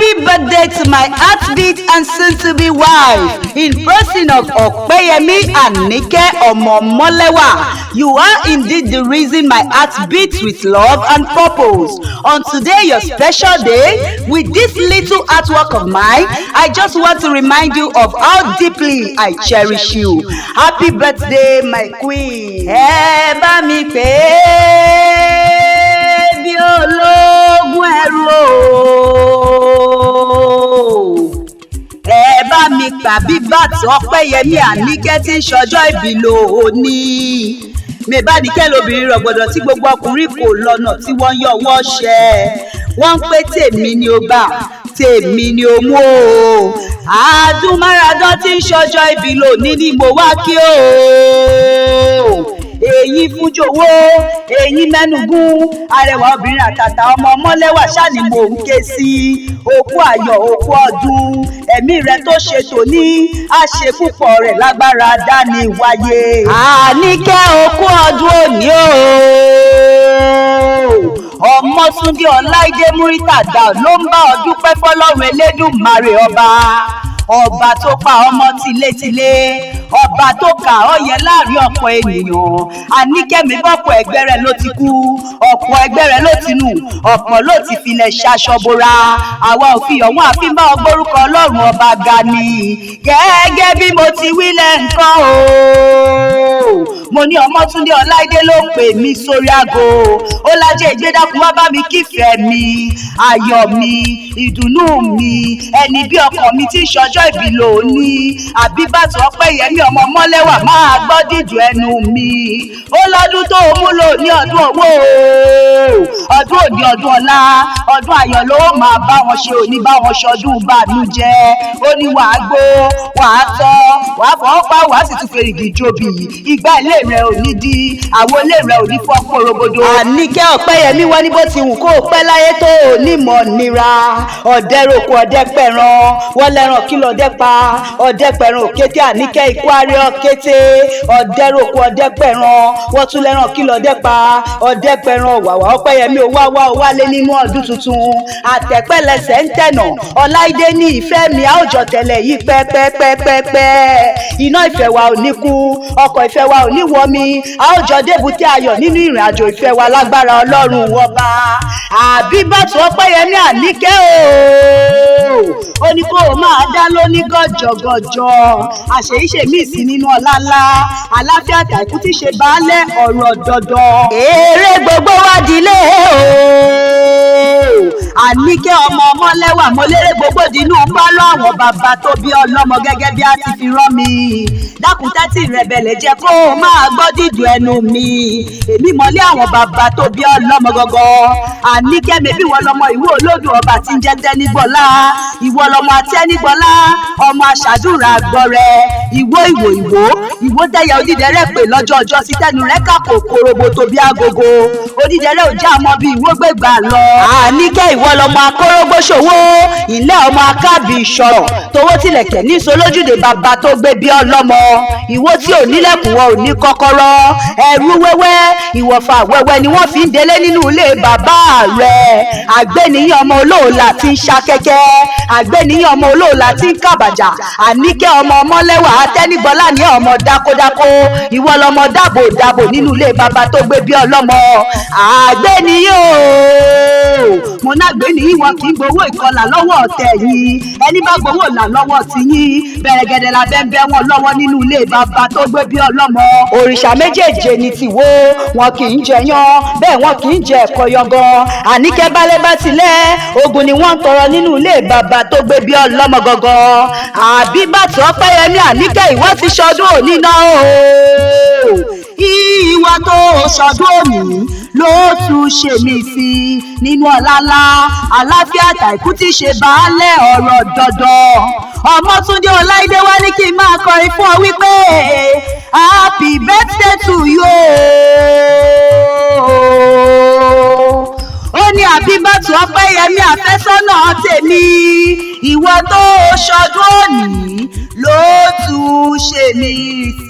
Happy birthday to my heartbeat and soon-to-be wife, in person of Okpeyemi Anike Omolewa. You are indeed the reason my heart beats with love and purpose. On today, your special day, with this little artwork of mine, I just want to remind you of how deeply I cherish you. Happy birthday, my queen. Ẹ bá mi pè é bí ológun ẹrú o. Ẹ bá mi kà bí bàtà Ọpẹ́yẹmí Àníkẹ́ tí ń ṣọjọ́ ìbí lónìí. Mèbánikẹ́ lobìnrin rọ̀gbọ̀dọ̀ tí gbogbo ọkùnrin kò lọ́nà tí wọ́n yọ wọ́n ṣẹ́. Wọ́n ń pé tèmi ni ó bá, tèmi ni ó mú o. Àdúmáradán tí ń ṣọjọ́ ìbí lónìí ni mo wá kí o. Èyí fújòwó, èyí mẹ́nugún, arẹwà obìnrin àtàtà ọmọ Ọmọlẹ́wà ṣáni mò ń ké sí. Òkú ayọ̀, òkú ọdún, ẹ̀mí rẹ tó ṣe tòní, á ṣe púpọ̀ rẹ̀ lágbára dání wáyé. Àníkẹ́ òkú ọdún òní o. Ọmọ́túndé Ọláìdé Múrítàdá ló ń bá ọ dúpẹ́ fọlọ́run Elédùmarè ọba tó pa ọmọ tilétilé, ọba tó kà ọ́ yẹ láàrin ọ̀pọ̀ ènìyàn. Àníkẹ́mi bọ́pọ̀ ẹgbẹ́ rẹ̀ ló ti kú, ọ̀pọ̀ ẹgbẹ́ rẹ̀ ló ti nù, ọ̀pọ̀ ló ti filẹ̀ ṣaṣọbora. Àwa ò fi ọ̀wọ́n àfi bá ọgbórúkọ Ọlọ́run ọba ga ni. Gẹ́gẹ́ bí mo ti wí lẹ́ǹkan o, mo ní Ọmọ́túndé Ọláìdé ló ń pè mí sórí aago. Ó lájẹ́ ìgbédákun wá bá mi kífẹ̀ẹ́ mi, ayọ̀ mi, ìdùnnú mi, ẹni bí ọkàn mi tí ń ṣọjọ́ ìbí lónìí. Àbíbàtú Ọpẹ́yẹmí ọmọ Ọmọlẹ́wà máa gbọ́ dídùn ẹnu mi. Ó lọ́dún tó múlò ní ọdún owó, ọdún òní, ọdún ọlá, ọdún ayọ̀ ló máa bá wọn ṣe, òní bá wọn ṣọdún bànújẹ́. Ó ní wàá gbó, wàá tọ́, wàá fọwọ́ pa, wàá sì tún fèrègì jobi. Ìgbà ilé rẹ̀ ò ní di, àwọn ilé rẹ̀ ò ní fọ́ porogodo. Àníkẹ́ Ọpẹ́yẹmí wọ́n ní bó ti wù kó pẹ́ láyé tó ní mọ̀ nira. Ọ̀dẹ roko ọ̀dẹ pẹ̀ràn, wọ́n lẹ́ràn kí lọ́dẹ pa. Ọ̀dẹ pẹ̀ràn òkété, Àníkẹ́ ikú àárẹ̀ ọ̀kété. Ọ̀dẹ roko ọ̀dẹ pẹ̀ràn, wọ́n tún lẹ́ràn kí lọ́dẹ pa. Ọ̀dẹ pẹ̀ràn wàwà Ọpẹ́yẹmí ó wá wálé nínú ọdún tuntun. Àtẹ̀pẹ́lẹsẹ̀ ń tẹ̀nà, Ọláìdé ní ìfẹ́ mi, a ó jọ tẹ̀lẹ̀ yìí pẹ́pẹ́pẹ́pẹ́. Iná ìfẹ́ wa ò ní kú, ọkọ̀ ìfẹ́ wa ò ní wọ́ mi, a ó jọ débùté ayọ̀ nínú ìrìn àjò ìfẹ́ wa lágbára Ọlọ́run ọba. Àbíbàtú Ọpẹ́yẹmí Àníkẹ́ o, ó ní kó o máa dá lóní gọ́jọ̀gọ́jọ̀. Àṣeyíṣe mí sí nínú ọlá ńlá, àlàáfíà àtàkù tí ṣe baálẹ̀ ọ̀rọ̀ dandan. Èrè gbogbo wa dilé o. Àníkẹ́ ọmọ Ọmọlẹ́wà, mo lérè gbogbo dínú pálọ̀ àwọn bàbá tó bí ọlọ́mọ gẹ́gẹ́ bí a ti fi rán mi. Dákun tẹ́tí rẹ̀ bẹ̀lẹ̀ jẹ́ kó o máa gbọ́ dídùn ẹnu mi. Èmi mọ̀lé àwọn bàbá tó bí ọlọ́mọ gọ́gọ́. Àníkẹ́ mẹ́bí wọ́n lọ́mọ ìwọ olódò ọba tí ń jẹ́ Tẹ́nígbọ́lá. Ìwọ lọ́mọ Tẹ́nígbọ́lá, ọmọ aṣàdúrà gbọ́rẹ́. Ìwọ tẹ́yà Odídẹrẹ́ pè lọ́jọ́ ọjọ́ sí tẹnu rẹ̀ ká kòkòròbó tó bí agogo. Odídẹrẹ́ ò já ọmọ bí ìwọ gbégbà lọ. Àníkẹ́ ìwọ lọ́mọ akórógbó ṣòwò, ilé ọmọ akábì ìṣọ̀rọ̀, towó tilẹ̀kẹ̀ ní ìsolójúde bàbá tó gbé bí ọlọ́mọ. Ìwọ tí ò nílẹ̀kùn wọn ò ní kọ́kọ́rọ́. Ẹrú wẹ́wẹ́, ìwọ̀fà wẹ́wẹ́ ni wọ́n fi ń délé nínú ilé bàbá rẹ̀. Àgbéníyàn ọmọ olóòlà tí ń ṣakẹ́kẹ́, àgbéníyàn ọmọ olóòlà tí ń kàbàjà. Àníkẹ́ ọmọ Ọmọlẹ́wà, Tẹ́nígbọ́lá ní ọmọ dákódákó. Ìwọ lọmọ dábòdábò nínú ilé bàbá tó gbé bí ọlọ́mọ. Àgbéníyàn o, mo nágbé nìyí wọn kì í gbowó ìkọlà lọ́wọ́ ọ̀tẹ̀ yìí. Ẹni bá gbowó ìlà lọ́wọ́ ti yín, bẹ̀rẹ̀gẹ̀dẹ̀ la bẹ́ẹ̀ wọn lọ́wọ́ nínú ilé bàbá tó gbé bí ọlọ́mọ. Òrìṣà méjèèjì ni tìwó, wọn kì í jẹyán, bẹ́ẹ̀ wọn kì í jẹ ẹ̀kọ́ yangan. Àníkẹ́ bálẹ̀ bá tilẹ̀, ogun ni wọ́n ń tọrọ nínú ilé bàbá tó gbé bí ọlọ́mọ gangan. Àbíbàtú Ọpẹ́yẹmí Àníkẹ́ ìwọ ti ṣọdún òní náà o. Ìwọ tó ṣọdún òní ló tún ṣe mí sí nínú ọlá ńlá, àlàáfíà àtàkù tí ṣe baálẹ̀ ọ̀rọ̀ dandan. Ọmọ́túndé Ọláìdé wá ní kí n máa kọrin fún ọ wípé happy birthday to you. Ó ní Àbíbàtú Ọpẹ́yẹmí àfẹ́sọ́nà tèmi, ìwọ tó ṣọdún òní ló tún ṣe mí sí.